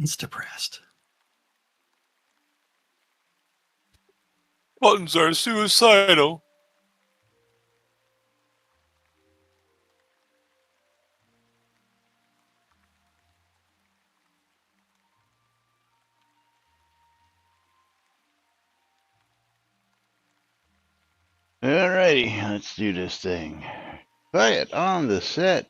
buttons depressed. Buttons are suicidal. Alrighty, let's do this thing. Quiet on the set.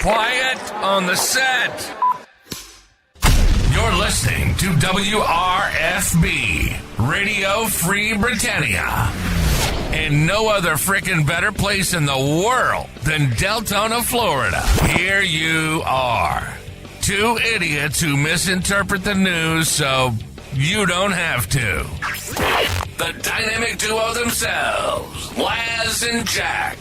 Quiet on the set. You're listening to WRFB, Radio Free Britannia. And no other frickin' better place in the world than Deltona, Florida. Here you are. Two idiots who misinterpret the news so you don't have to. The dynamic duo themselves, Laz and Jack.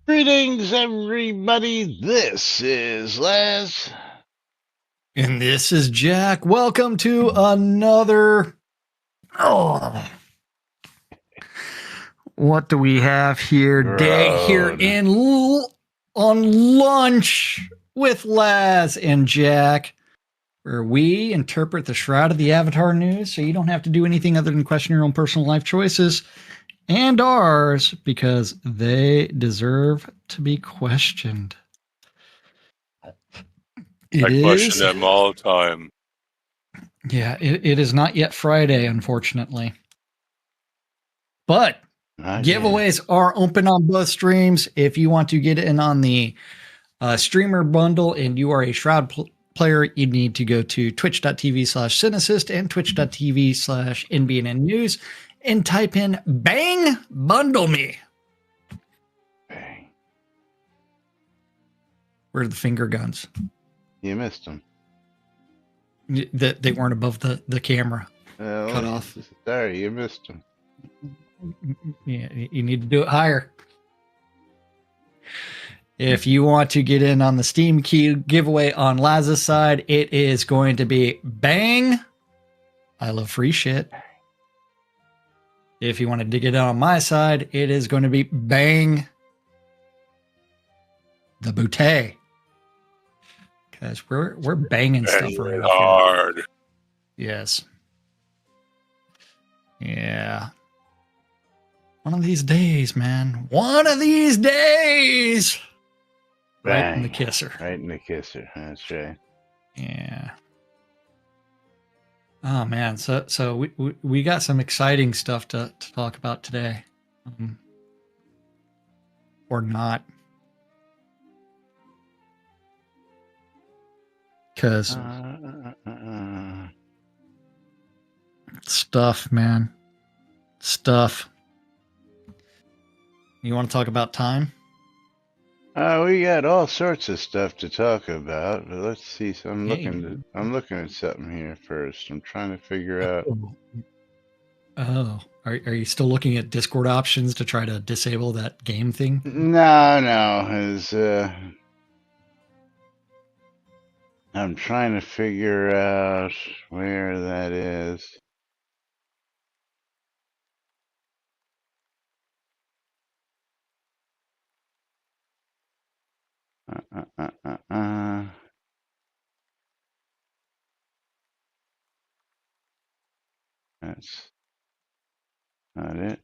Greetings, everybody. This is Laz. And this is Jack. Welcome to another... What do we have here? Day here on lunch with Laz and Jack, where we interpret the Shroud of the Avatar news so you don't have to do anything other than question your own personal life choices and ours, because they deserve to be questioned. I question them all the time. Yeah, it is not yet Friday, unfortunately. But giveaways are open on both streams. If you want to get in on the streamer bundle and you are a Shroud player, you need to go to twitch.tv/Cinesist and twitch.tv/NBNN News and type in "Bang Bundle Me." Bang. Where are the finger guns? You missed them. They weren't above the camera. Cut off. Sorry, you missed them. Yeah, you need to do it higher. If you want to get in on the Steam Key giveaway on Laz's side, it is going to be "Bang I Love Free Shit." If you want to dig it on my side, it is going to be "Bang the Boutte." Because we're banging stuff around hard. here. Yes. Yeah. One of these days, man. One of these days. Bang. Right in the kisser. Right in the kisser. That's right. Yeah. Oh man, so we got some exciting stuff to talk about today, or not. Because stuff, man. Stuff. You want to talk about time? We got all sorts of stuff to talk about, but let's see. So I'm looking at something here first. I'm trying to figure out. Oh, are you still looking at Discord options to try to disable that game thing? No, I'm trying to figure out where that is. That's not it.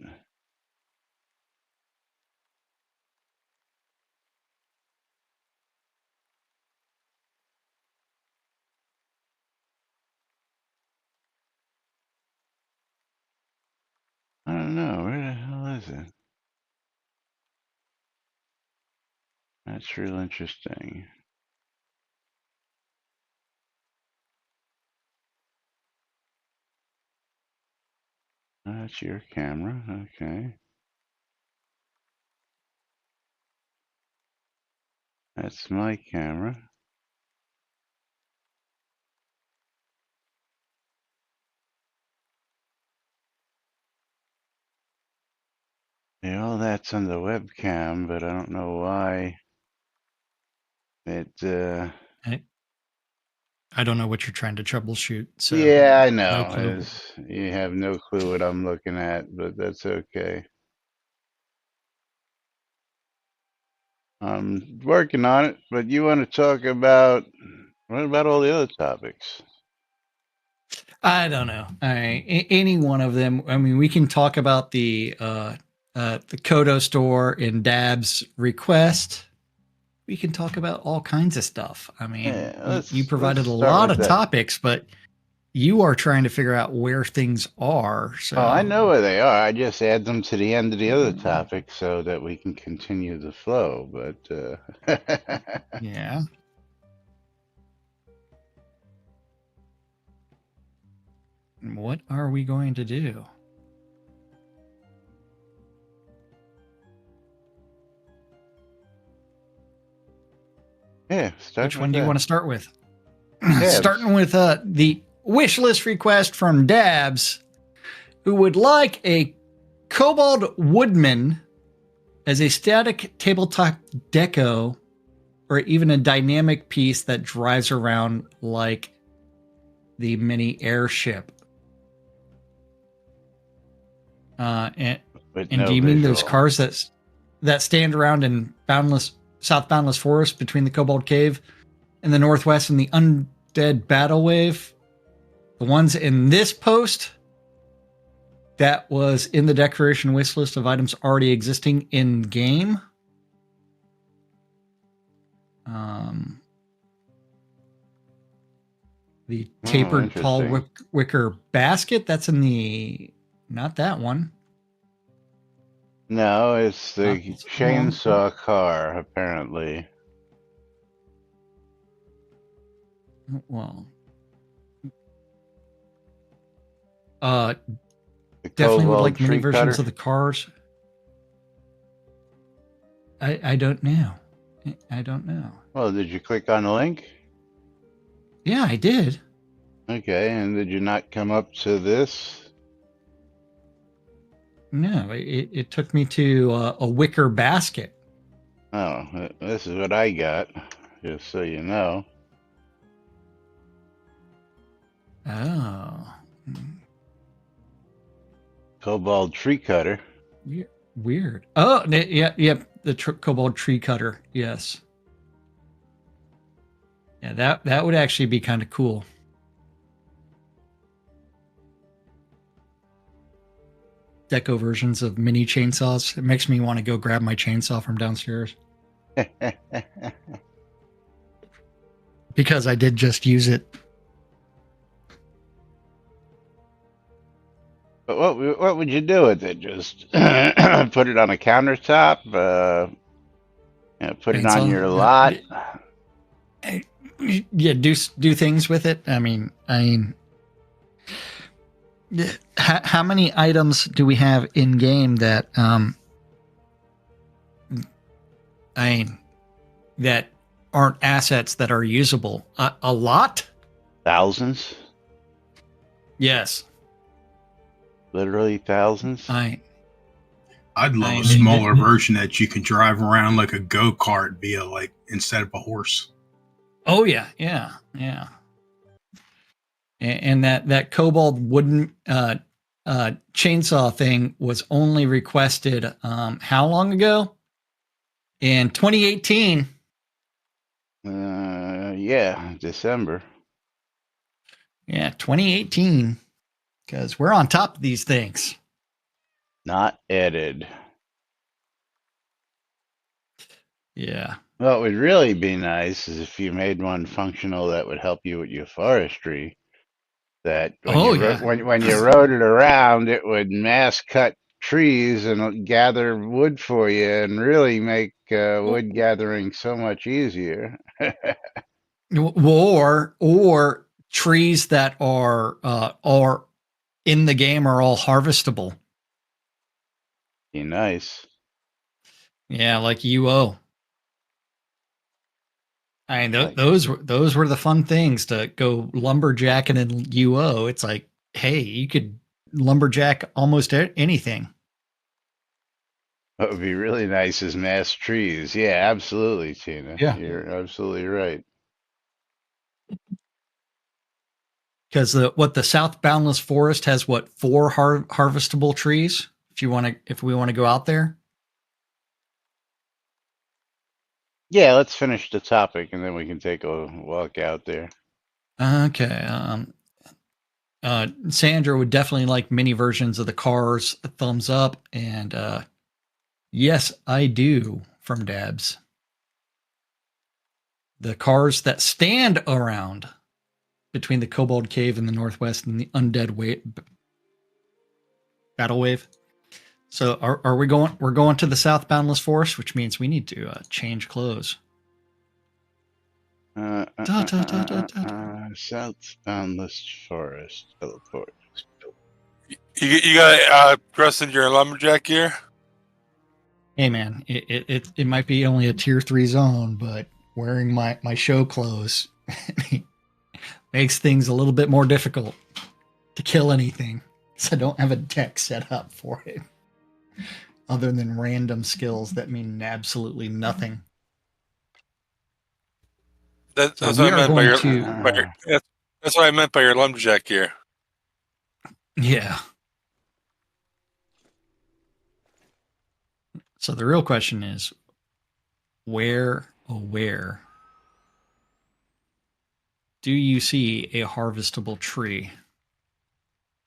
I don't know. Where the hell is it? That's real interesting. That's your camera. Okay. That's my camera. Yeah, all that's on the webcam, but I don't know why it. I don't know what you're trying to troubleshoot. So Yeah, I know. no clue. You have no clue what I'm looking at, but that's okay. I'm working on it, but you want to talk about what about all the other topics? I don't know. Any one of them. I mean, we can talk about the Kodo store in Dab's request. We can talk about all kinds of stuff. I mean, Yeah, you provided a let's start lot with of that. topics, but you are trying to figure out where things are. So Oh, I know where they are. I just add them to the end of the other topic so that we can continue the flow. But yeah. What are we going to do? yeah, Which one do you want to start with? Dabs. Starting with the wish list request from Dabs, who would like a Kobold Woodman as a static tabletop deco, or even a dynamic piece that drives around like the mini airship. And no do you mean those visual. cars that stand around in South Boundless Forest between the Kobold Cave in the northwest and the Undead Battle Wave? The ones in this post that was in the decoration wish list of items already existing in game. The tapered tall interesting. wicker basket, that's in the, not that one. No, it's the It's chainsaw car, apparently. Well, The definitely would Kobold like many tree versions cutter. of the cars. I don't know. I don't know. Well, did you click on the link? Yeah, I did. Okay, and did you not come up to this? No, it took me to a wicker basket. Oh, this is what I got, just so you know. Oh. Kobold tree cutter. Weird. Oh, yeah. The Kobold tree cutter. Yes. Yeah, that would actually be kind of cool. Deco versions of mini chainsaws. It makes me want to go grab my chainsaw from downstairs. Because I did just use it. But what would you do with it? Just put it on a countertop? Put it on your lot? Yeah, do things with it. I mean, how many items do we have in game that that aren't assets that are usable? A lot. Thousands. Yes. Literally thousands. I'd love a smaller version that you can drive around like a go-kart via, like, instead of a horse. Oh yeah. And that cobalt wooden chainsaw thing was only requested how long ago? In 2018. Yeah, December. Yeah, 2018. Because we're on top of these things. Not added. Yeah. What would really be nice is if you made one functional that would help you with your forestry. That when you rode it around, it would mass cut trees and gather wood for you, and really make wood gathering so much easier. or trees that are in the game are all harvestable. Be nice. Yeah, like UO. I mean, those were the fun things to go lumberjacking in UO. It's like, hey, you could lumberjack almost anything. What would be really nice is mass trees. Yeah, absolutely, Tina. Yeah. You're absolutely right. Because the South Boundless Forest has 4 harvestable trees. If we want to go out there. Yeah, let's finish the topic and then we can take a walk out there. Okay. Sandra would definitely like mini versions of the cars. Thumbs up. And yes, I do, from Dabs. The cars that stand around between the Kobold Cave in the northwest and the Undead Battle Wave. So are we going? We're going to the South Boundless Forest, which means we need to change clothes. South Boundless Forest teleport. You got dressed in your lumberjack gear? Hey man, it might be only a tier 3 zone, but wearing my show clothes makes things a little bit more difficult to kill anything. So I don't have a deck set up for it. Other than random skills that mean absolutely nothing. That's what I meant by your. That's what I meant by your lumberjack gear. Yeah. So the real question is, where do you see a harvestable tree?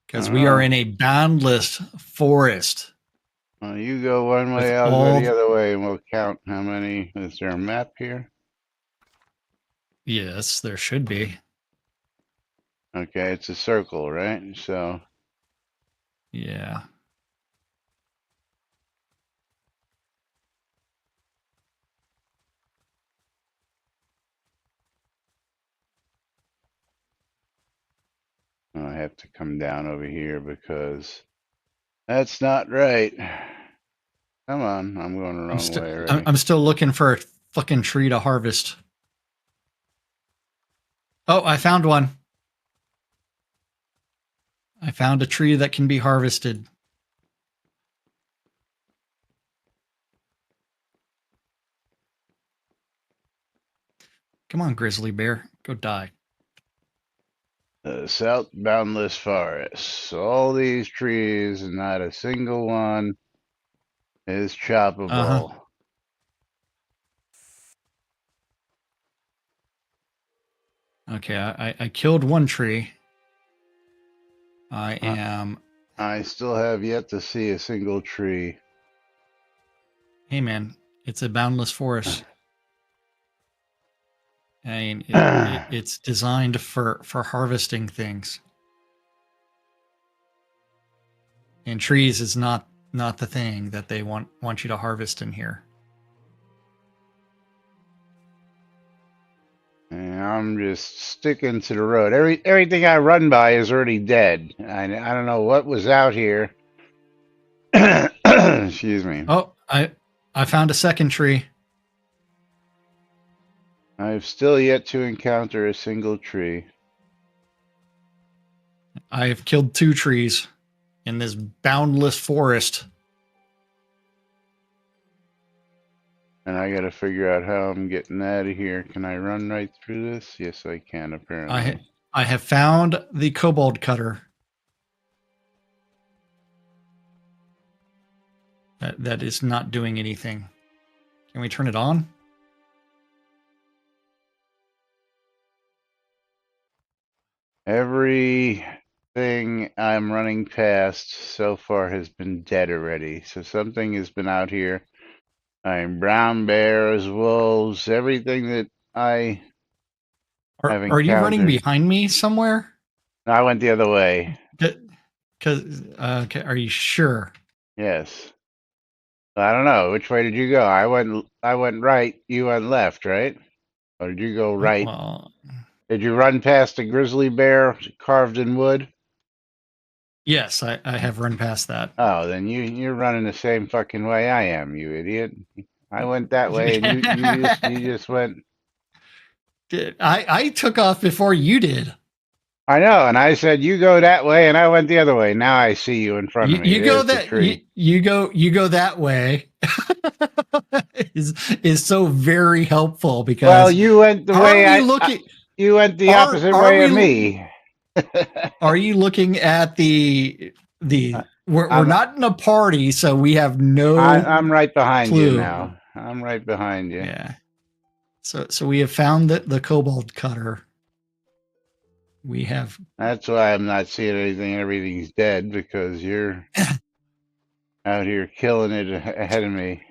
Because we are in a boundless forest. You go one way, I'll go the other way, and we'll count how many. Is there a map here? Yes, there should be. Okay, it's a circle, right? So. Yeah. I have to come down over here because that's not right. Come on, I'm going the wrong way already. I'm still looking for a fucking tree to harvest. Oh, I found one. I found a tree that can be harvested. Come on, grizzly bear. Go die. The South Boundless Forest. All these trees, and not a single one is choppable. Okay, I killed one tree. I still have yet to see a single tree. Hey man, it's a boundless forest. I mean, it's designed for harvesting things. And trees is not the thing that they want you to harvest in here. And I'm just sticking to the road. Everything I run by is already dead. I don't know what was out here. Excuse me. Oh, I found a second tree. I've still yet to encounter a single tree. I have killed 2 trees in this boundless forest. And I gotta figure out how I'm getting out of here. Can I run right through this? Yes, I can, apparently. I have found the kobold cutter. That is not doing anything. Can we turn it on? Everything I'm running past so far has been dead already. So something has been out here. Brown bears, wolves, everything that I have encountered. Are you running behind me somewhere? No, I went the other way. Okay, are you sure? Yes. I don't know. Which way did you go? I went right. You went left, right? Or did you go right? Well, did you run past a grizzly bear carved in wood? Yes, I have run past that. Oh, then you're running the same fucking way I am, you idiot. I went that way, and you just went. I took off before you did. I know, and I said you go that way, and I went the other way. Now I see you in front of me. You go that you go that way. is so very helpful because well, you went the way you went the opposite way of me. Are you looking at the we're not in a party, so we have no I'm right behind clue. you now. I'm right behind you. Yeah. So we have found the kobold cutter. We have. That's why I'm not seeing anything. Everything's dead because you're out here killing it ahead of me.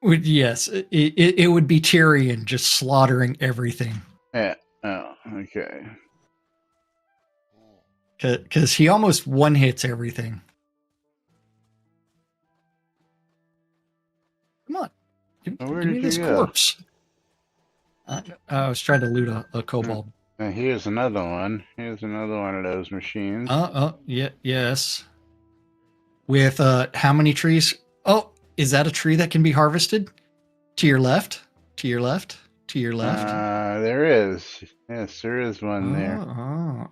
Yes, it would be Tyrion just slaughtering everything. Yeah. Oh, okay. Because he almost one hits everything. Come on, give me this corpse. I was trying to loot a kobold. Here's another one. Here's another one of those machines. Yeah, yes. With how many trees? Oh, is that a tree that can be harvested? To your left? To your left? To your left? There is. Yes, there is one there.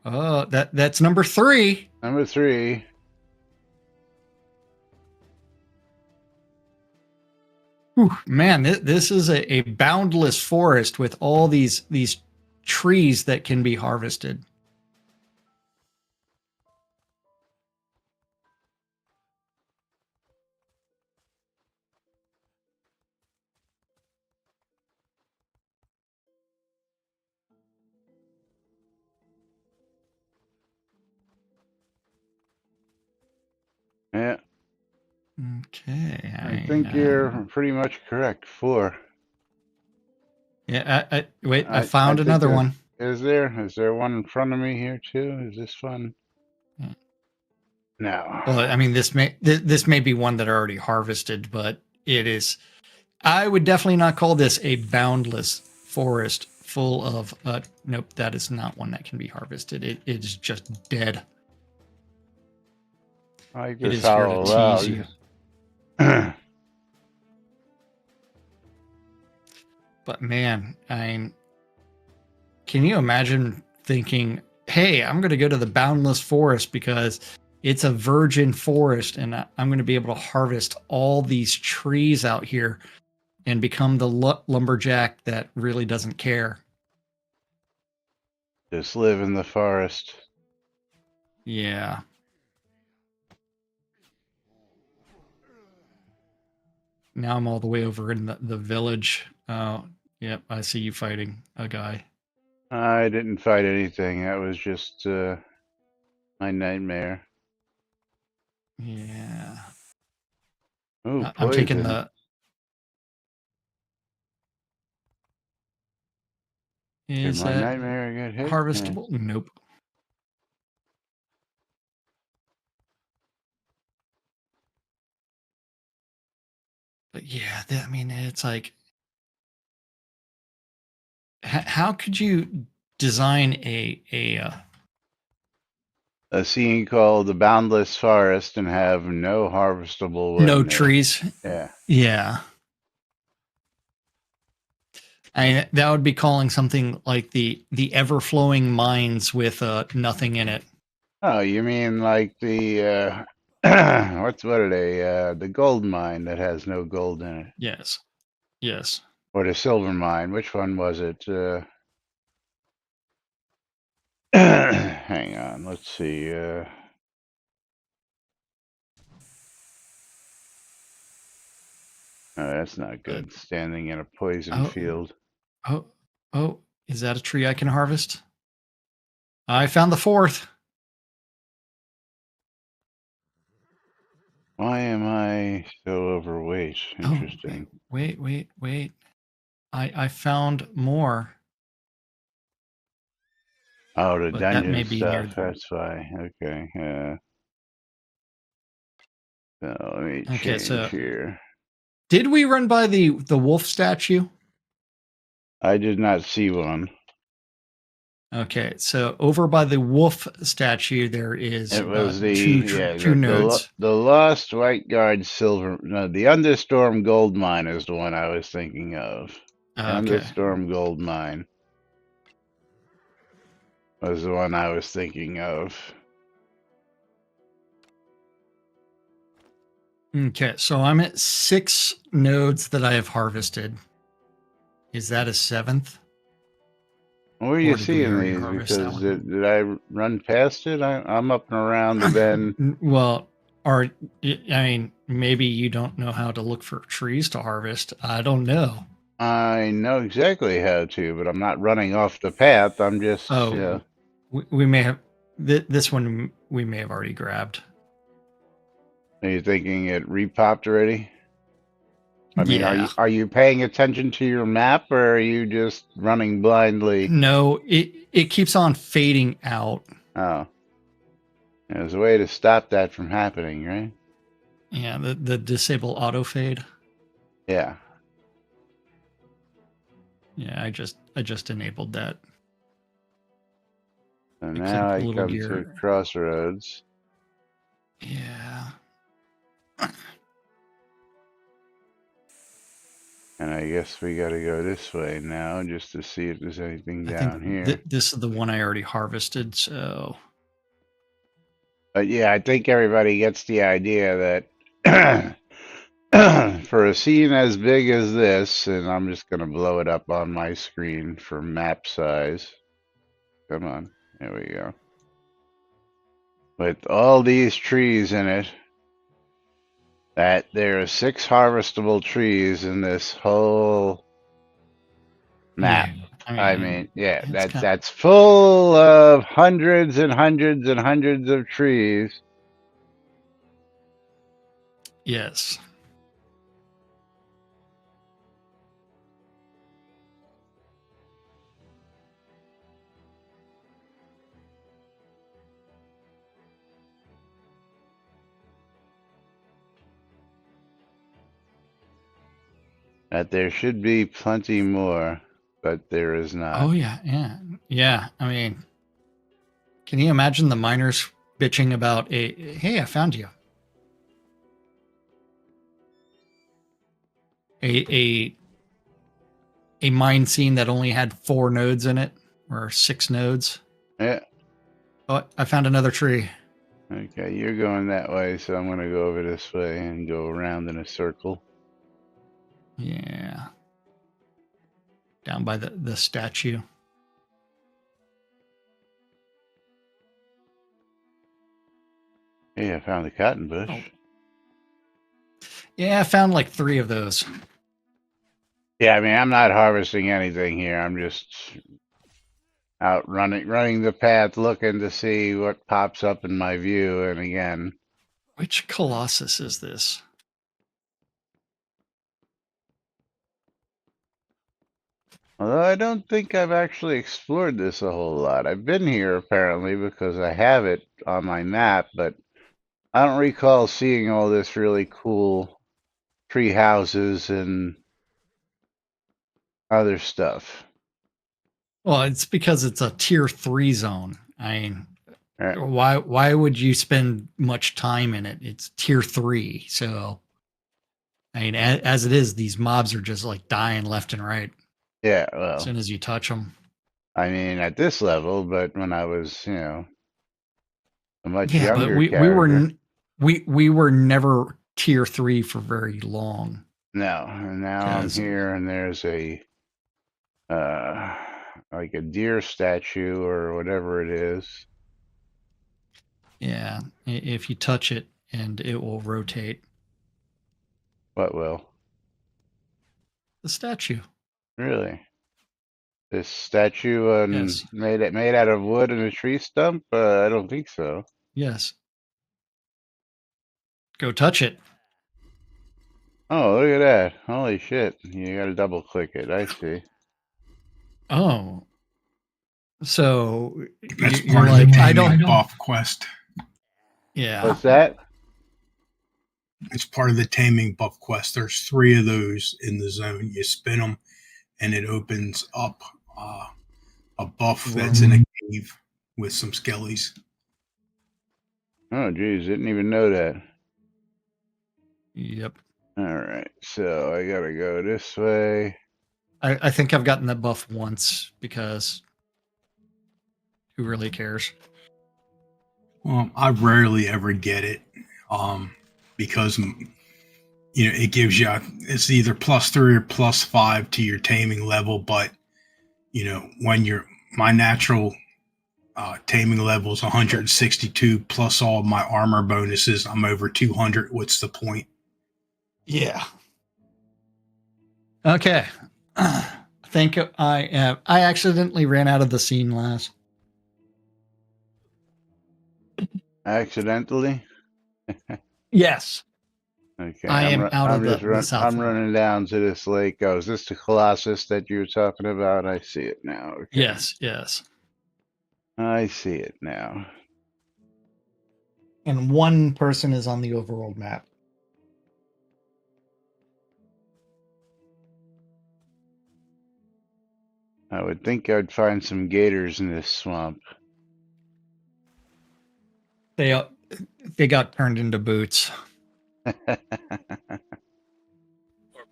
Oh, that's number 3. Number 3. Whew, man, this is a boundless forest with all these trees that can be harvested. Yeah. Okay. I think you're pretty much correct. 4. Yeah, I found another one. Is there one in front of me here too? Is this fun? Yeah. No. Well, I mean, this may be one that are already harvested, but it is. I would definitely not call this a boundless forest full of. Nope, that is not one that can be harvested. It is just dead. I it is here to tease you. But man, can you imagine thinking, hey, I'm going to go to the boundless forest because it's a virgin forest and I'm going to be able to harvest all these trees out here and become the lumberjack that really doesn't care. Just live in the forest. Yeah. Now I'm all the way over in the village. Yep, I see you fighting a guy. I didn't fight anything. That was just my nightmare. Yeah. Oh, I'm taking the. Is my that nightmare get hit? harvestable? Yeah. Nope. But yeah, I mean, it's like How could you design a scene called the Boundless Forest and have no harvestable wood? No trees. Yeah. Yeah. That would be calling something like the ever-flowing mines with nothing in it. Oh, you mean like the what are they? The gold mine that has no gold in it. Yes. Yes. Or the silver mine. Which one was it? Hang on. Let's see. Oh, that's not good. Standing in a poison field. Oh, is that a tree I can harvest? I found the fourth. Why am I so overweight? Interesting. Oh, wait. I found more. Oh, the dungeon stuff. That's why. Okay. So let me change here. Did we run by the wolf statue? I did not see one. Okay, so over by the wolf statue, there is it was two nodes. The Lost White Guard Silver. No, the Understorm Gold Mine is the one I was thinking of. Understorm Gold Mine was the one I was thinking of. Okay, so I'm at 6 nodes that I have harvested. Is that a 7th? Where are you seeing these? Because did I run past it? I'm up and around the bend. Well, I mean, maybe you don't know how to look for trees to harvest. I don't know. I know exactly how to, but I'm not running off the path. I'm just. We may have this one. We may have already grabbed. Are you thinking it repopped already? I mean, are you paying attention to your map, or are you just running blindly? No, it keeps on fading out. Oh, there's a way to stop that from happening, right? Yeah, the disable auto fade. Yeah. Yeah, I just enabled that. So now I come to Crossroads. Yeah. And I guess we got to go this way now just to see if there's anything down here. This is the one I already harvested, so. But yeah, I think everybody gets the idea that for a scene as big as this, and I'm just going to blow it up on my screen for map size. Come on. There we go. With all these trees in it, that there are 6 harvestable trees in this whole map. Yeah, that's full of hundreds and hundreds and hundreds of trees. Yes. That there should be plenty more, but there is not. Oh, yeah. I mean, can you imagine the miners bitching about hey, I found you. A mine scene that only had 4 nodes in it, or 6 nodes. Yeah. Oh, I found another tree. Okay, you're going that way, so I'm going to go over this way and go around in a circle. Yeah. Down by the statue. Hey, I found the cotton bush. Oh. Yeah, I found like 3 of those. Yeah, I mean, I'm not harvesting anything here. I'm just out running the path, looking to see what pops up in my view. And again, which Colossus is this? Although I don't think I've actually explored this a whole lot. I've been here apparently because I have it on my map, but I don't recall seeing all this really cool tree houses and other stuff. Well, it's because it's a tier 3 zone. I mean, Right. why would you spend much time in it? It's tier 3. So, I mean, as it is, these mobs are just like dying left and right Yeah, as well, soon as you touch them. I mean, at this level, but when I was, a much Yeah, but younger we character. we were never tier 3 for very long. No, and now I'm here, and there's a like a deer statue or whatever it is. Yeah, if you touch it, and it will rotate. What will? The statue. Really? This statue Yes. made out of wood and a tree stump? I don't think so. Yes. Go touch it. Oh, look at that. Holy shit. You gotta double click it. I see. Oh. So That's you're part of like, the I don't. buff quest. Yeah. What's that? It's part of the taming buff quest. There's 3 of those in the zone. You spin them, and it opens up a buff that's in a cave with some skellies. Oh, geez. Didn't even know that. Yep. All right. So I gotta go this way. I think I've gotten that buff once because who really cares? Well, I rarely ever get it because it gives you it's either +3 or +5 to your taming level, but when my natural taming level is 162 plus all my armor bonuses, I'm over 200. What's the point? Yeah. Okay. I think I accidentally ran out of the scene last. Accidentally? Yes. Okay. I am out of the south. I'm running down to this lake. Oh, is this the Colossus that you were talking about? I see it now. Okay. Yes. I see it now. And one person is on the overworld map. I would think I'd find some gators in this swamp. They got turned into boots. Or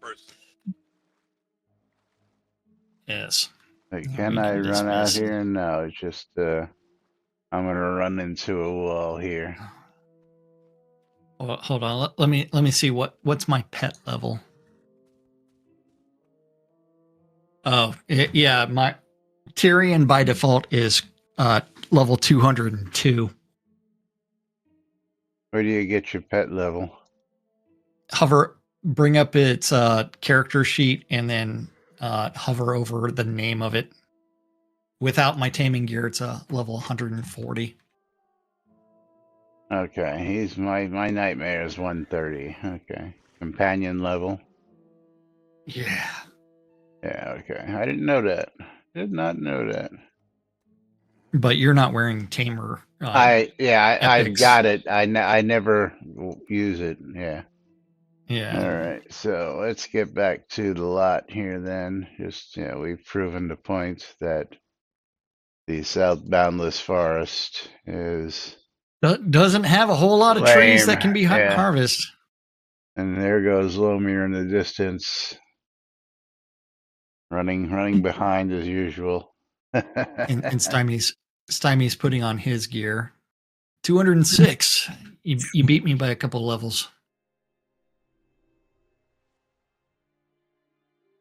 person. Yes. Can I run out here? No, it's just I'm gonna run into a wall here. Well, hold on. Let me see what's my pet level. Oh, yeah, my Tyrion by default is level 202. Where do you get your pet level? Bring up its character sheet, and then hover over the name of it. Without my taming gear, it's a level 140. Okay, he's my nightmare is 130. Okay, companion level. Yeah. Yeah. Okay, I didn't know that. Did not know that. But you're not wearing tamer. I've got it. I never use it. Yeah. Yeah. All right. So let's get back to the lot here then. Just we've proven the point that the South Boundless Forest is doesn't have a whole lot of trees that can be harvested. And there goes Lomir in the distance, running behind as usual. and Stymie's putting on his gear. 206. You beat me by a couple levels.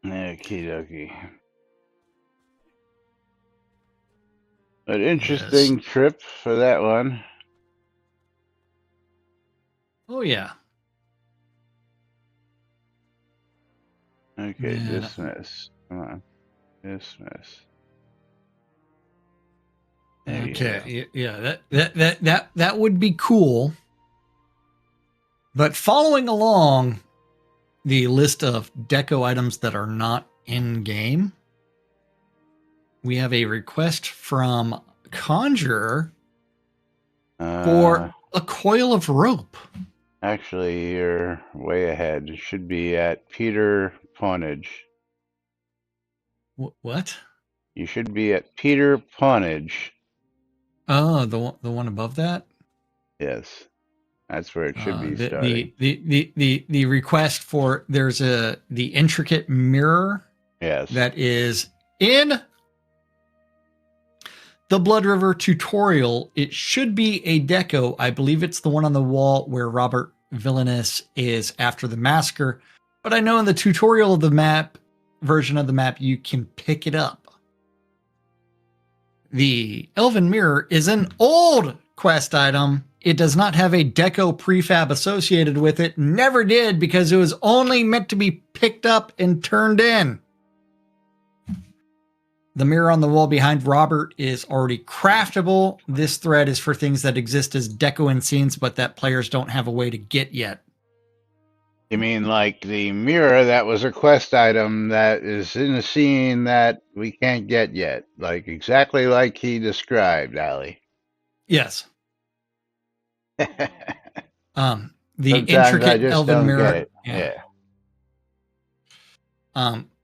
Okie dokie. An interesting trip for that one. Oh, yeah. Okay, dismiss. Come on. Dismiss. Okay, yeah, that would be cool. But following along the list of deco items that are not in game, we have a request from Conjurer for a coil of rope. Actually, you're way ahead. It should be at Peter Pawnage. What? You should be at Peter Pawnage. Oh, the one above that? Yes. That's where it should be starting. The request for there's the intricate mirror. Yes. That is in the Blood River tutorial. It should be a deco. I believe it's the one on the wall where Robert Villainous is after the massacre. But I know in the tutorial of the map version of the map, you can pick it up. The Elven Mirror is an old quest item. It does not have a deco prefab associated with it. Never did, because it was only meant to be picked up and turned in. The mirror on the wall behind Robert is already craftable. This thread is for things that exist as deco in scenes, but that players don't have a way to get yet. You mean like the mirror that was a quest item that is in a scene that we can't get yet? Like exactly like he described, Ali. Yes. The Sometimes intricate elven mirror. Yeah.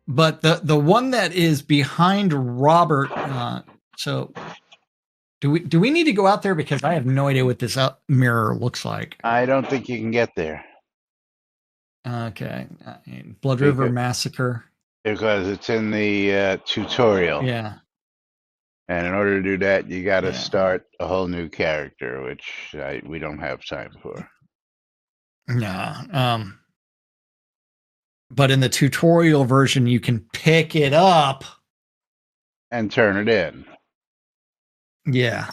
But the one that is behind Robert, so do we need to go out there, because I have no idea what this mirror looks like. I don't think you can get there. Okay. Blood River Massacre. Because it's in the tutorial. Yeah. And in order to do that, you got to start a whole new character, which we don't have time for. No. But in the tutorial version, you can pick it up and turn it in. Yeah.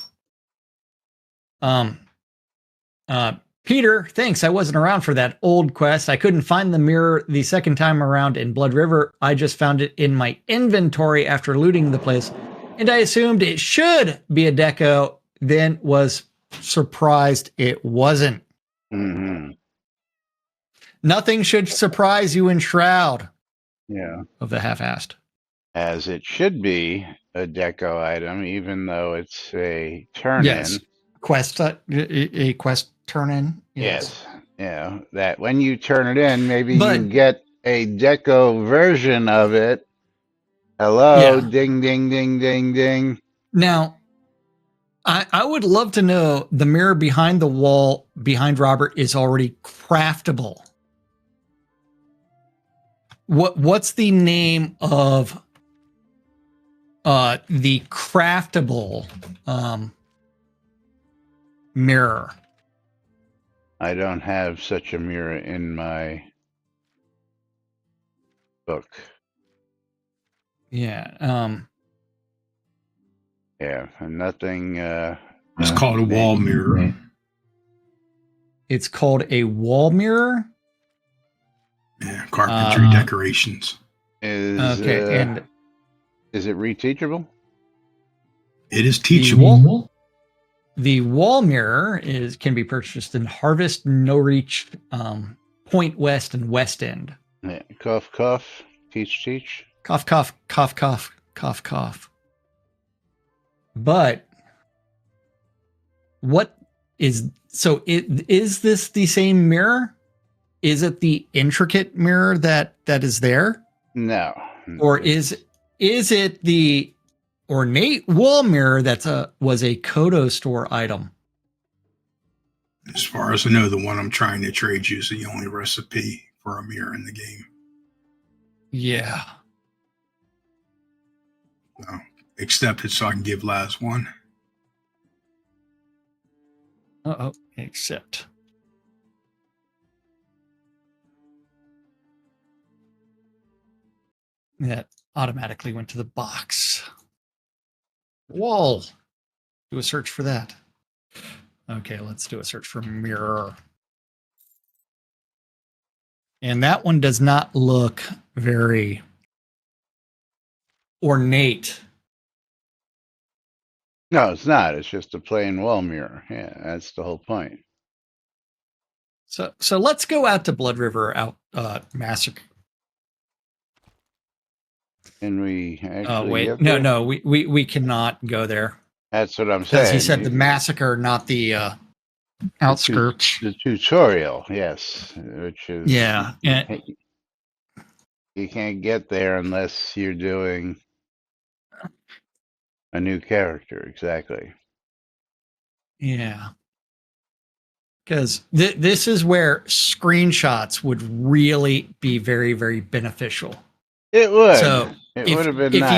Peter, thanks. I wasn't around for that old quest. I couldn't find the mirror the second time around in Blood River. I just found it in my inventory after looting the place, and I assumed it should be a deco, then was surprised it wasn't. Mm-hmm. Nothing should surprise you in Shroud. Yeah. Of the half-assed. As it should be a deco item, even though it's a turn-in. Yes. A quest turn-in. Yes. Yeah. That when you turn it in, maybe you get a deco version of it. Hello, ding, ding, ding, ding, ding. Now, I would love to know, the mirror behind the wall behind Robert is already craftable. What's the name of the craftable mirror? I don't have such a mirror in my book. Yeah. Yeah, nothing. It's called a wall mirror. It's called a wall mirror? Yeah, carpentry decorations. Okay, and is it reteachable? It is teachable. The wall mirror can be purchased in Harvest, No Reach, Point West, and West End. Yeah. Cough, cough. Teach, teach. Cough, cough, cough, cough, cough, cough. But is this the same mirror? Is it the intricate mirror that is there? No. Or is it the ornate wall mirror that was a Kodo store item? As far as I know, the one I'm trying to trade you is the only recipe for a mirror in the game. Yeah. No. Accept it so I can give Laz one. Accept. That automatically went to the box. Wall. Do a search for that. Okay, let's do a search for mirror. And that one does not look very ornate. No, it's not. It's just a plain wall mirror. Yeah, that's the whole point. So let's go out to Blood River Massacre. Can we actually wait, no, we cannot go there. That's what I'm saying. Because he said the massacre, not the outskirts. The tutorial, yes, which is you can't get there unless you're doing A new character, exactly. Yeah. Because this is where screenshots would really be very, very beneficial. It would. So it would have been nice.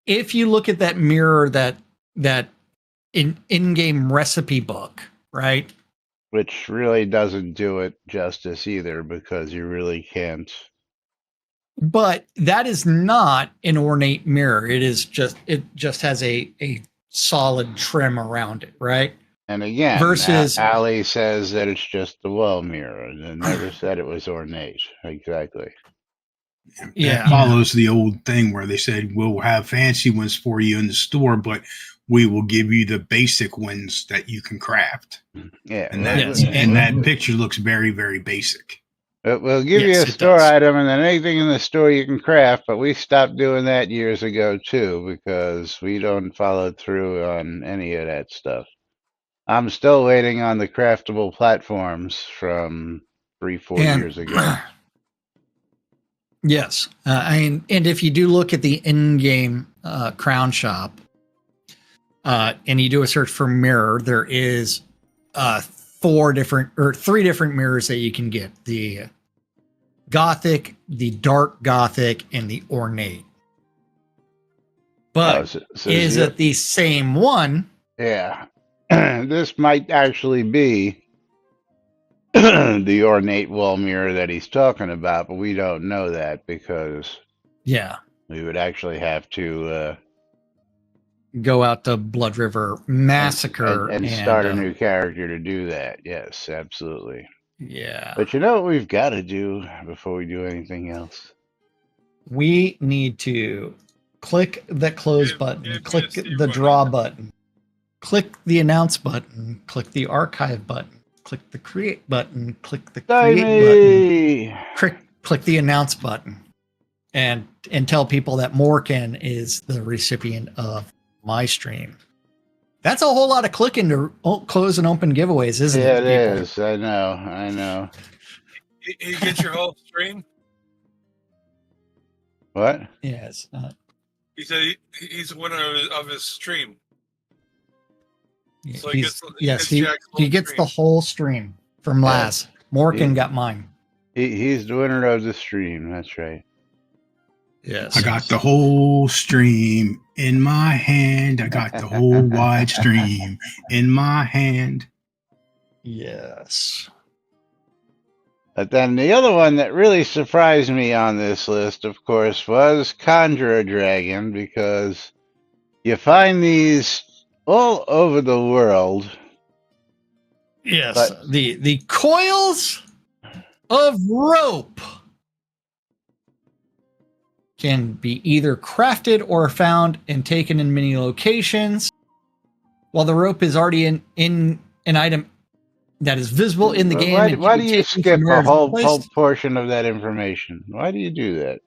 If you look at that mirror, that in-game recipe book, right? Which really doesn't do it justice either, because you really can't. But that is not an ornate mirror. It just has a solid trim around it, right? And again, versus Ali says that it's just the wall mirror, and never said it was ornate. Exactly. Yeah, it follows the old thing where they said we'll have fancy ones for you in the store, but we will give you the basic ones that you can craft. Yeah, and that picture looks very, very basic. We'll give you a store item, and then anything in the store you can craft. But we stopped doing that years ago too, because we don't follow through on any of that stuff. I'm still waiting on the craftable platforms from 3-4 years ago. Yes. And if you do look at the in-game crown shop, and you do a search for mirror, there is 3 different mirrors that you can get: the Gothic, the Dark Gothic, and the Ornate. But is it the same one? Yeah. This might actually be the ornate wall mirror that he's talking about, but we don't know that, because we would actually have to go out to Blood River Massacre and start a new character to do that. Yes, absolutely. Yeah. But you know what we've got to do before we do anything else? We need to click the close button, click the draw button, click the announce button, click the archive button, click the create button, click the create button, click the announce button, and tell people that Morgan is the recipient of my stream. That's a whole lot of clicking to close and open giveaways, isn't it? Yeah, it is. I know. You get your whole stream? What? Yes. He said he's the winner of his stream. So he gets the whole stream from Laz. Morgan got mine. He's the winner of the stream. That's right. Yes. I got the whole stream in my hand. I got the whole wide stream in my hand. Yes. But then the other one that really surprised me on this list, of course, was Conjure a Dragon, because you find these all over the world. Yes. But the coils of rope can be either crafted or found and taken in many locations. While the rope is already in an item that is visible in the game. Why do you skip a whole portion of that information? Why do you do that?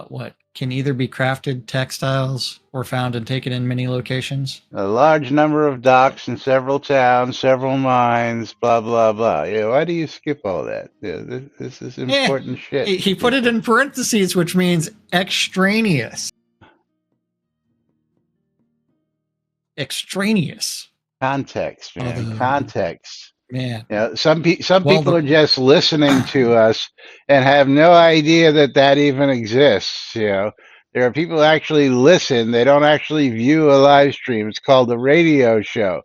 What can either be crafted textiles or found and taken in many locations? A large number of docks in several towns, several mines, blah, blah, blah. Yeah, why do you skip all that? Yeah, this is important shit. He put it in parentheses, which means extraneous. Extraneous. Context, man. Context. Man. Some people are just listening to us and have no idea that even exists. There are people who actually listen. They don't actually view a live stream. It's called a radio show.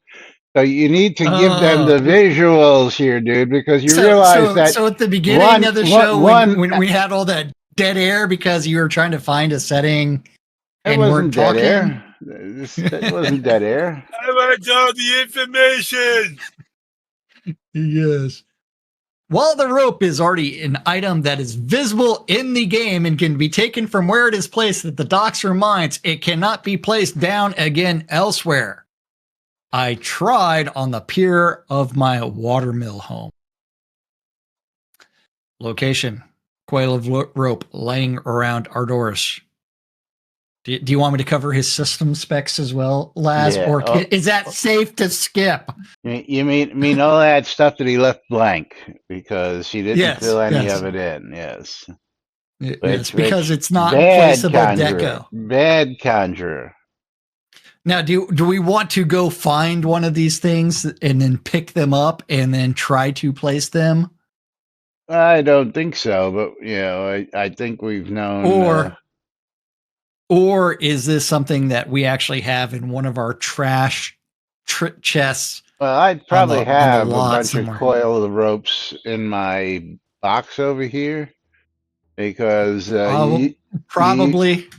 So you need to give them the visuals here, dude, because you realize that. So at the beginning of the show, when we had all that dead air because you were trying to find a setting and weren't talking. Air. That wasn't dead air. I want all the information. Yes. While the rope is already an item that is visible in the game and can be taken from where it is placed at the docks or mines, it cannot be placed down again elsewhere. I tried on the pier of my watermill home. Location: coil of rope laying around Ardoris. Do you want me to cover his system specs as well, Laz? Yeah. Or is that safe to skip? You mean all that stuff that he left blank because he didn't fill any of it in? Yes. Yes, because it's not bad placeable conjurer, deco. Bad conjurer. Now, do we want to go find one of these things and then pick them up and then try to place them? I don't think so, but I think we've known. Or is this something that we actually have in one of our trash chests? Well, I'd probably have a bunch somewhere. of coil ropes in my box over here because probably.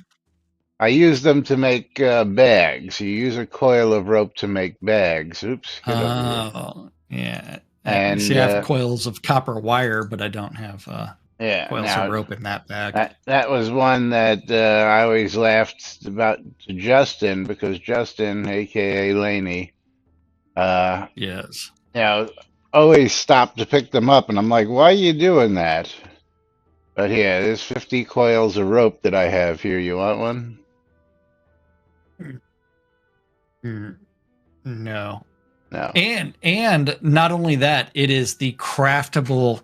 I use them to make bags. You use a coil of rope to make bags. Oops. Oh, yeah. And see, I have coils of copper wire, but I don't have coils of rope in that bag. That was one that I always laughed about to Justin because Justin, aka Laney, yes, always stopped to pick them up, and I'm like, "Why are you doing that?" But yeah, there's 50 coils of rope that I have here. You want one? No. No. And not only that, it is the craftable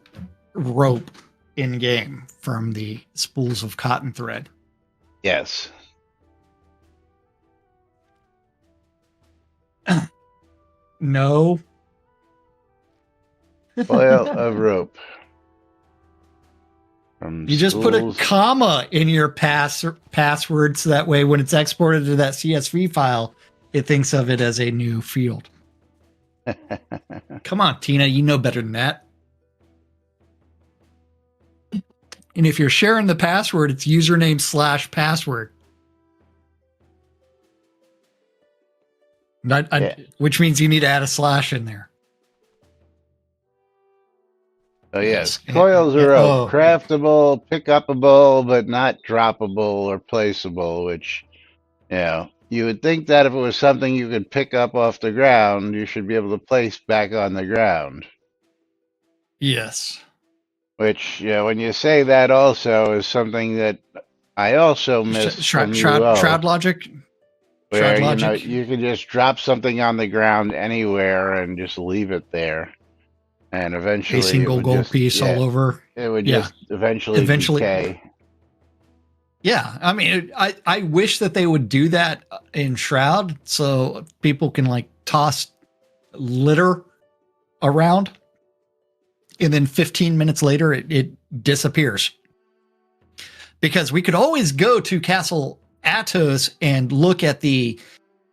rope in game from the spools of cotton thread. Yes. No. Coil of rope. You just put a comma in your password so that way when it's exported to that CSV file, it thinks of it as a new field. Come on, Tina, you know better than that. And if you're sharing the password, it's username/password. Which means you need to add a slash in there. Oh, yes. Coils of rope. Craftable, pick-upable, but not droppable or placeable, which, you would think that if it was something you could pick up off the ground, you should be able to place back on the ground. Yes. Which, when you say that also is something that I also miss from Shroud logic? Where, you can just drop something on the ground anywhere and just leave it there. And eventually a single gold piece all over. It would just eventually decay. Yeah, I mean, I wish that they would do that in Shroud so people can toss litter around, and then 15 minutes later it disappears. Because we could always go to Castle Atos and look at the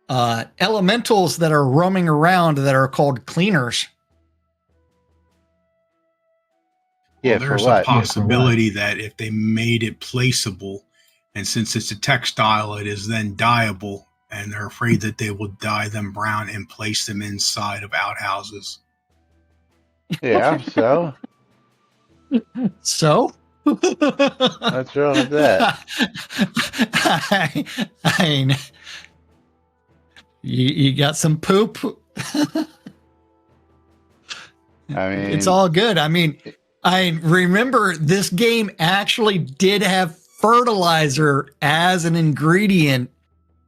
elementals that are roaming around that are called cleaners. Well, there's a possibility that if they made it placeable, and since it's a textile, it is then dyeable, and they're afraid that they will dye them brown and place them inside of outhouses. Yeah, so? So? What's wrong with that? I mean, you got some poop? I mean, it's all good. I mean, I remember this game actually did have fertilizer as an ingredient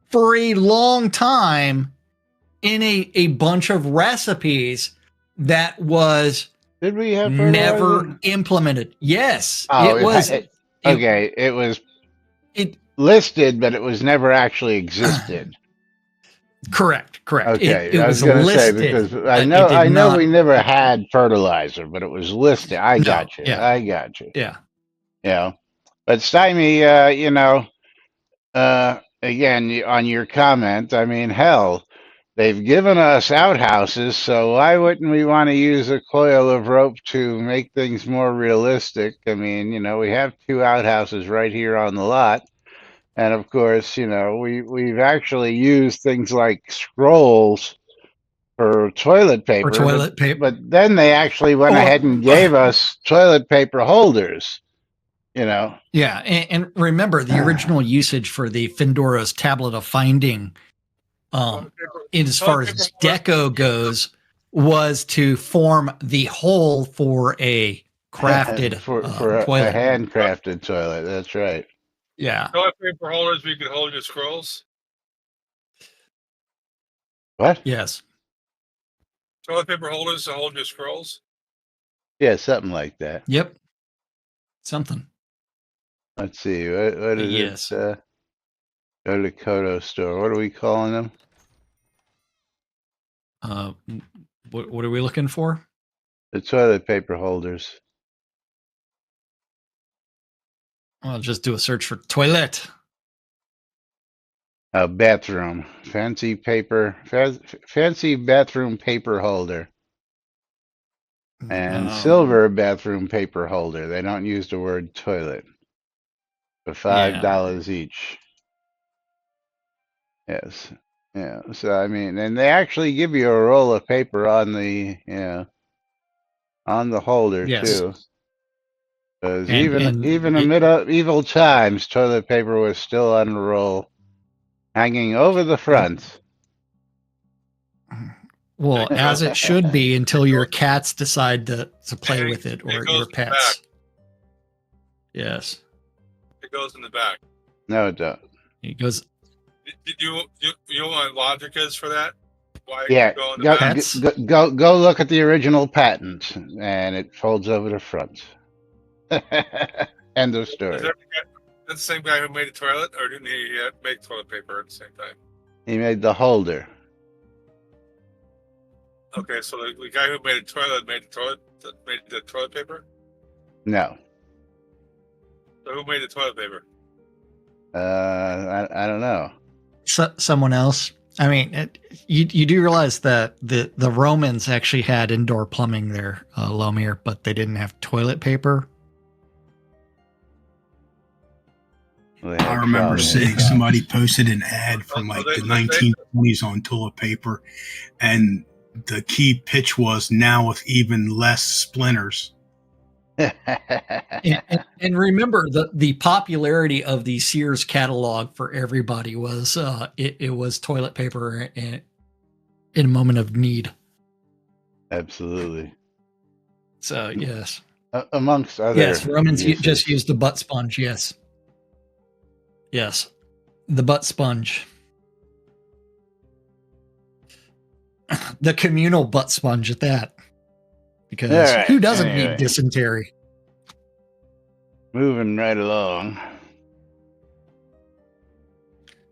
for a long time in a bunch of recipes that was did we have never implemented. Yes, it was. It was listed, but it was never actually existed. Correct. Okay, it was listed because I know we never had fertilizer, but it was listed. I got you. Yeah. But Stymie, again, on your comment, I mean, hell, they've given us outhouses, so why wouldn't we want to use a coil of rope to make things more realistic? I mean, we have 2 outhouses right here on the lot. And of course, we've actually used things like scrolls for toilet paper. But then they actually went ahead and gave us toilet paper holders, Yeah, and remember the original usage for the Findoro's Tablet of Finding, as far as deco goes, was to form the hole for a crafted for toilet. A handcrafted toilet. That's right. Yeah. Toilet paper holders, we could hold your scrolls. What? Yes. Toilet paper holders to hold your scrolls. Yeah, something like that. Yep. Something. Let's see. What is Yes. it? Go to the Kodo store. What are we calling them? What are we looking for? The toilet paper holders. I'll just do a search for toilet. Bathroom. Fancy bathroom paper holder. And silver bathroom paper holder. They don't use the word toilet. For $5 each. Yes. Yeah. So I mean, and they actually give you a roll of paper on the on the holder too. Because even in medieval times, toilet paper was still on a roll, hanging over the front. Well, as it should be until your cats decide to play with it, or your pets. Yes. It goes in the back. No, it don't. It goes. Did you know what logic is for that? Why yeah, go look at the original patent, and it folds over the front. End of story. Is that the same guy who made the toilet, or didn't he make toilet paper at the same time? He made the holder. Okay, so the guy who made the toilet made the toilet paper? No. So who made the toilet paper? I don't know. Someone else. I mean, you do realize that the Romans actually had indoor plumbing there, Lomir, but they didn't have toilet paper. I remember seeing somebody posted an ad from like the 1920s on toilet paper, and the key pitch was now with even less splinters. and remember, the popularity of the Sears catalog for everybody was it was toilet paper in a moment of need. Absolutely. So yes, amongst other Romans just used the butt sponge. Yes, the butt sponge, the communal butt sponge at that. Because who doesn't need dysentery? Moving right along.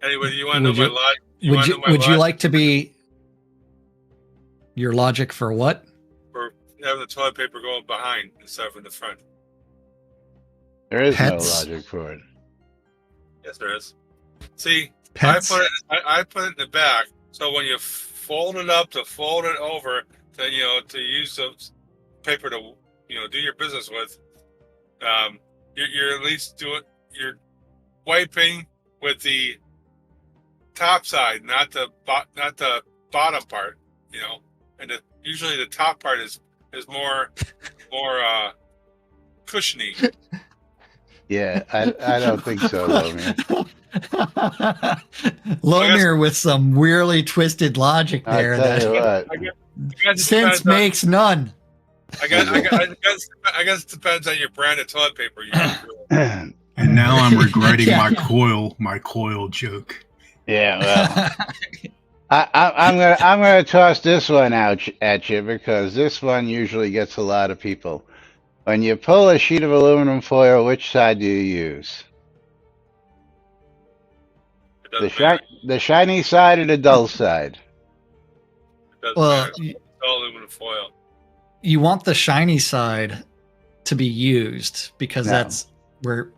Anyway, you want to know my logic? Would you like to be your logic for what? For having the toilet paper going behind instead of in the front. There is no logic for it. Yes, there is. See, Pets? I put it in the back, so when you fold it up to fold it over, to use the paper to do your business with, you're at least you're wiping with the top side, not the bottom part, and usually the top part is more cushiony. Yeah, I don't think so, Lomir. Lomir with some weirdly twisted logic there. I'll tell you what. Sense makes none. I guess it depends on your brand of toilet paper. And now I'm regretting my coil joke. Yeah, well, I'm gonna toss this one out at you because this one usually gets a lot of people. When you pull a sheet of aluminum foil, which side do you use? The shiny side or the dull side? Well, it's all aluminum foil. You want the shiny side to be used because that's where.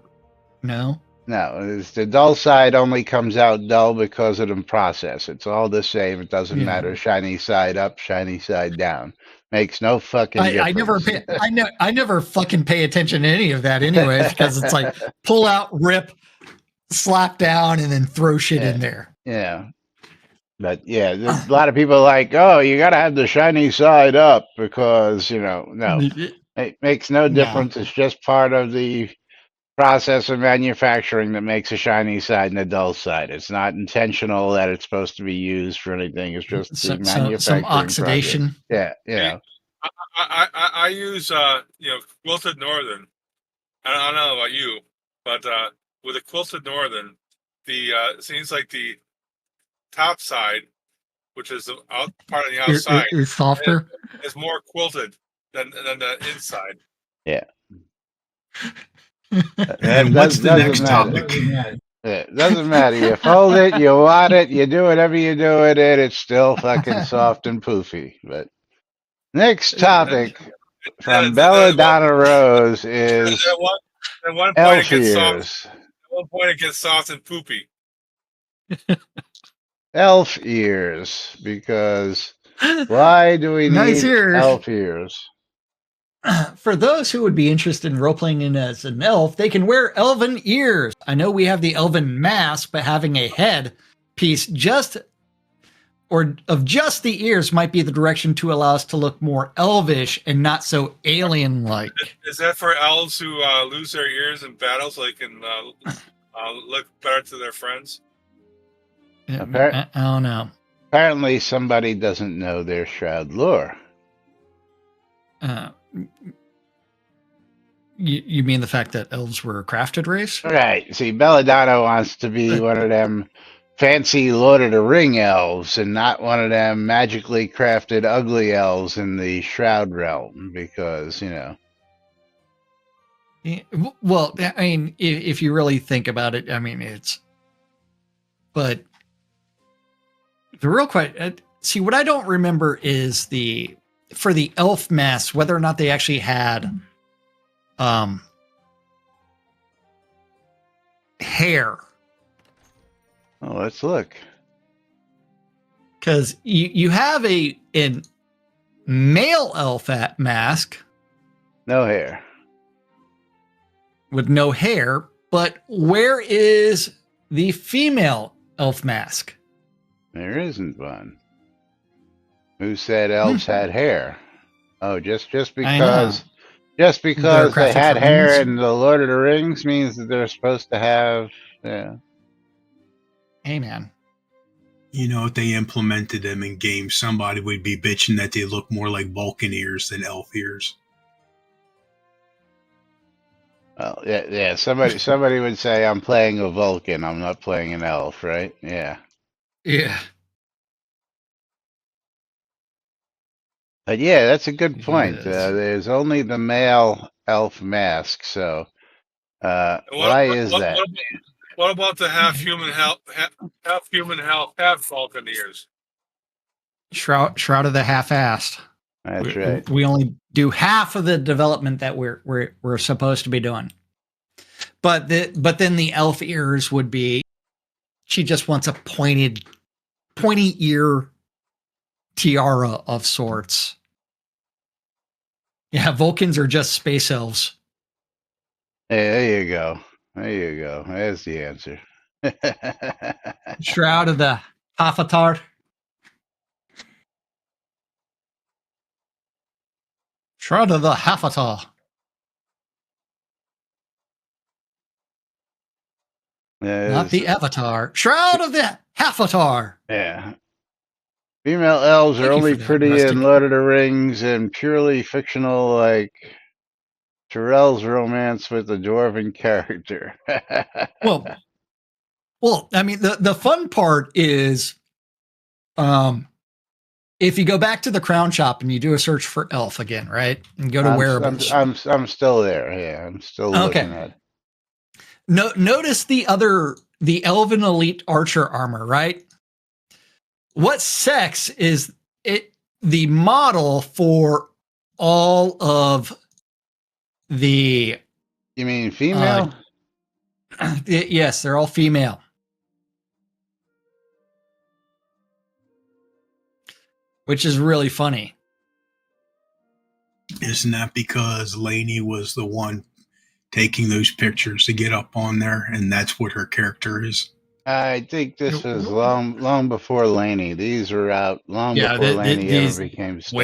No, the dull side only comes out dull because of the process. It's all the same. It doesn't matter. Shiny side up, shiny side down. Makes no fucking difference. I never fucking pay attention to any of that anyway, because it's like pull out, rip, slap down, and then throw shit in there. Yeah. But there's a lot of people like, oh, you got to have the shiny side up because, no. It makes no difference. It's just part of the process of manufacturing that makes a shiny side and a dull side. It's not intentional that it's supposed to be used for anything. It's just the manufacturing some oxidation. Process. Yeah. I use quilted northern. I don't know about you, but with a quilted northern, it seems like the top side, which is the part of the outside, is softer. Is more quilted than the inside. Yeah. And what's the next matter. topic? It doesn't matter. You fold it, you wad it, you do whatever you do with it. It's still fucking soft and poofy. But next topic from Belladonna Rose is at one point elf it gets soft. ears. At one point it gets soft and poopy. Elf ears, because why do we Nice need ears. elf ears? For those who would be interested in role playing in as an elf, they can wear elven ears. I know we have the elven mask, but having a head piece just the ears might be the direction to allow us to look more elvish and not so alien like. Is that for elves who lose their ears in battle so they can look better to their friends? I don't know. Apparently somebody doesn't know their Shroud lore. You mean the fact that elves were a crafted race? Right. See, Belladonna wants to be one of them fancy Lord of the Ring elves and not one of them magically crafted ugly elves in the Shroud realm because, you know. Yeah, well, I mean, if you really think about it, I mean, it's... But the real question... See, what I don't remember is for the elf mask, whether or not they actually had hair. Oh, let's look. Because you have a male elf mask. No hair. With no hair, but where is the female elf mask? There isn't one. Who said elves had hair? Oh, just because they had hair in the Lord of the Rings means that they're supposed to have. Yeah. Hey, man. You know, if they implemented them in games, somebody would be bitching that they look more like Vulcan ears than elf ears. Well, yeah. Somebody would say, "I'm playing a Vulcan. I'm not playing an elf." Right? Yeah. Yeah. But yeah, that's a good point. There's only the male elf mask, so why is that? What about the half human, half Vulcan ears? Shroud of the half-assed. That's right. We only do half of the development that we're supposed to be doing. But then the elf ears would be, she just wants a pointy ear tiara of sorts. Yeah, Vulcans are just space elves. Hey, there you go. There's the answer. Shroud of the Avatar. Shroud of the Avatar. Not the Avatar. Shroud of the Avatar. Yeah. Female elves are only pretty in Lord of the Rings and purely fictional, like Terrell's romance with a dwarven character. well, I mean, the fun part is, if you go back to the Crown Shop and you do a search for elf again, right, and go to wearables. I'm still there. Yeah, I'm still looking at. Notice the Elven Elite Archer armor, right? What sex is it? The model for all of the. You mean female? Yes, they're all female. Which is really funny. Isn't that because Lainey was the one taking those pictures to get up on there, and that's what her character is? I think this was long before Lainey. These were out long before Lainey ever became staff.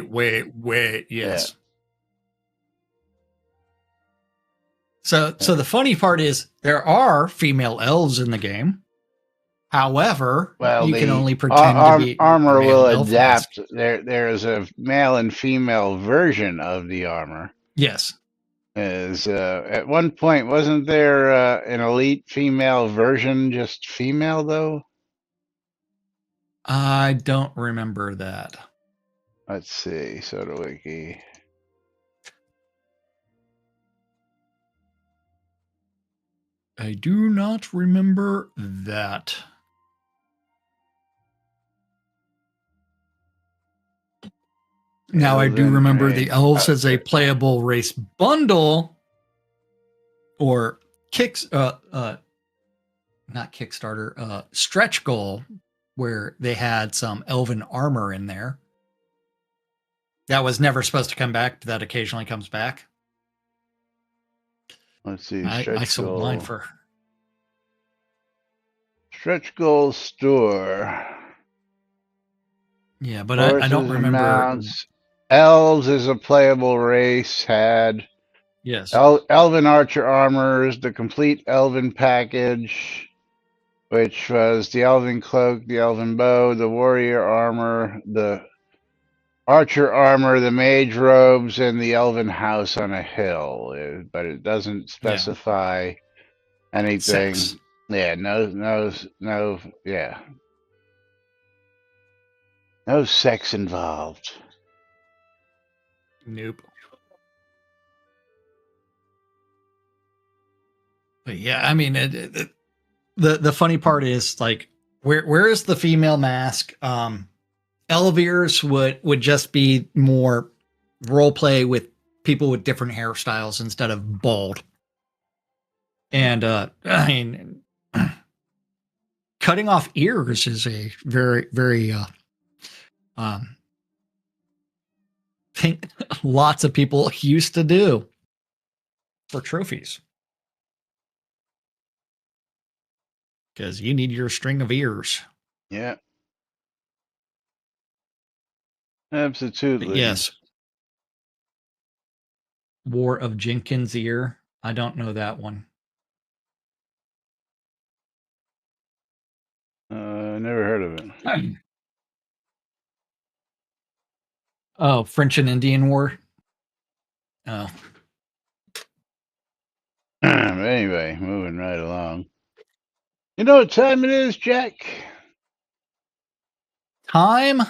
Wait, yes. Yeah. So the funny part is there are female elves in the game. However, you can only pretend to be armor will adapt. There is a male and female version of the armor. Yes. At one point, wasn't there an elite female version, just female though? I don't remember that. Let's see. Soda Wiki. I do not remember that. Now I do remember the Elves as a playable race bundle, or not Kickstarter, stretch goal, where they had some elven armor in there. That was never supposed to come back, but that occasionally comes back. Let's see. I sold mine for stretch goal store. Yeah, but I don't remember. Mounts. Elves is a playable race. Had yes, elven archer armors, the complete elven package, which was the elven cloak, the elven bow, the warrior armor, the archer armor, the mage robes, and the elven house on a hill. But it doesn't specify anything. Sex. Yeah, no, yeah. No sex involved. Nope. But yeah, I mean, the funny part is, like, where is the female mask? Elvirs would just be more role play with people with different hairstyles instead of bald. And I mean, cutting off ears is a very, very thing lots of people used to do for trophies. Because you need your string of ears. Yeah. Absolutely. But yes. War of Jenkins' Ear. I don't know that one. Never heard of it. Oh, French and Indian War. Oh. Anyway, moving right along. You know what time it is, Jack? Time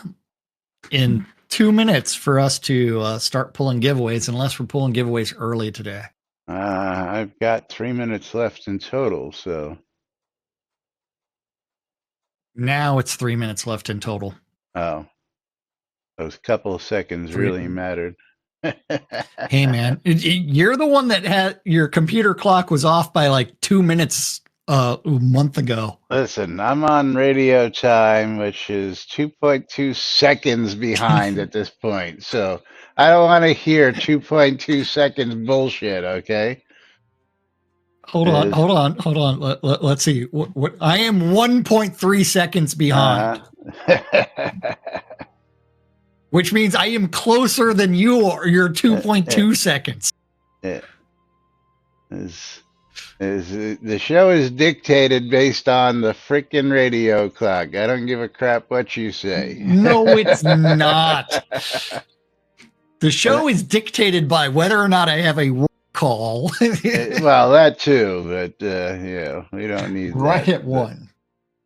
in 2 minutes for us to start pulling giveaways, unless we're pulling giveaways early today. I've got 3 minutes left in total, so. Now it's 3 minutes left in total. Oh. Those couple of seconds really mattered. Hey, man, you're the one that had your computer clock was off by like 2 minutes a month ago. Listen, I'm on radio time, which is 2.2 seconds behind at this point. So I don't want to hear 2.2 seconds bullshit, okay? Hold on. Let's see. What I am 1.3 seconds behind. Which means I am closer than you are. You're 2.2 seconds. The show is dictated based on the freaking radio clock. I don't give a crap what you say. No, it's not. The show is dictated by whether or not I have a work call. Well, that too, but yeah, we don't need right that. At one.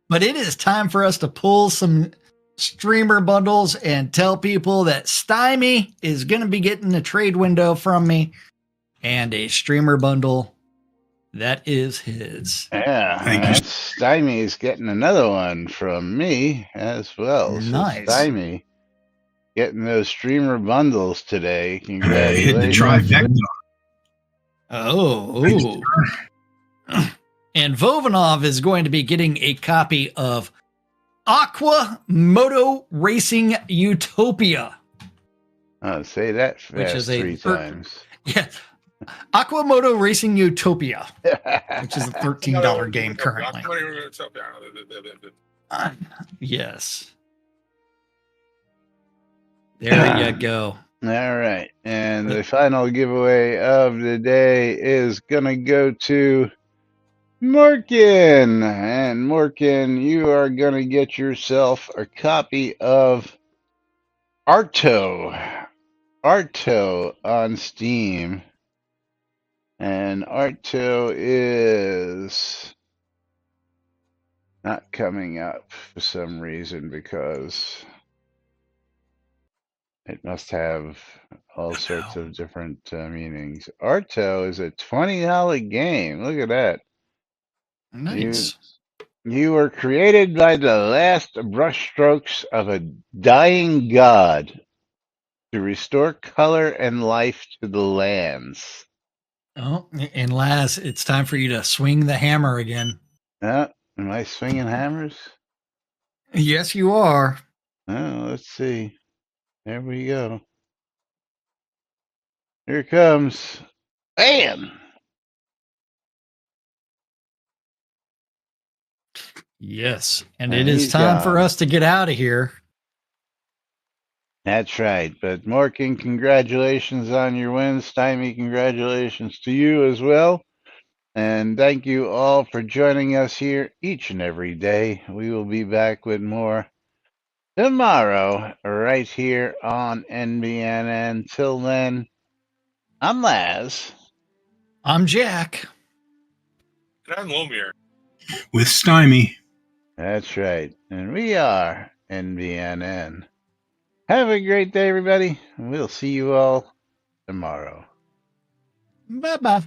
But it is time for us to pull some streamer bundles and tell people that Stymie is going to be getting a trade window from me and a streamer bundle that is his. Yeah, Stymie is getting another one from me as well. Nice. So Stymie getting those streamer bundles today. Congratulations. Hit the trifecta. Oh. And Vovanov is going to be getting a copy of Aqua Moto Racing Utopia. Oh, say that fast 3 times. Yeah. Aqua Moto Racing Utopia, which is a $13 game currently. Yes. There you go. All right. And the final giveaway of the day is going to go to Morkin. And Morkin, you are going to get yourself a copy of Arto on Steam. And Arto is not coming up for some reason because it must have all sorts of different meanings. Arto is a $20 game. Look at that. Nice. You were created by the last brushstrokes of a dying god to restore color and life to the lands. Oh, and Laz, it's time for you to swing the hammer again. Am I swinging hammers? Yes, you are. Oh, let's see. There we go. Here it comes. Bam! Yes, and And it is he's time for gone. us to get out of here. That's right. But Morgan, congratulations on your win. Stymie, congratulations to you as well. And thank you all for joining us here each and every day. We will be back with more tomorrow, right here on NBNN. Till then, I'm Laz. I'm Jack. And I'm Lomir. With Stymie. That's right. And we are NBNN. Have a great day, everybody. We'll see you all tomorrow. Bye bye.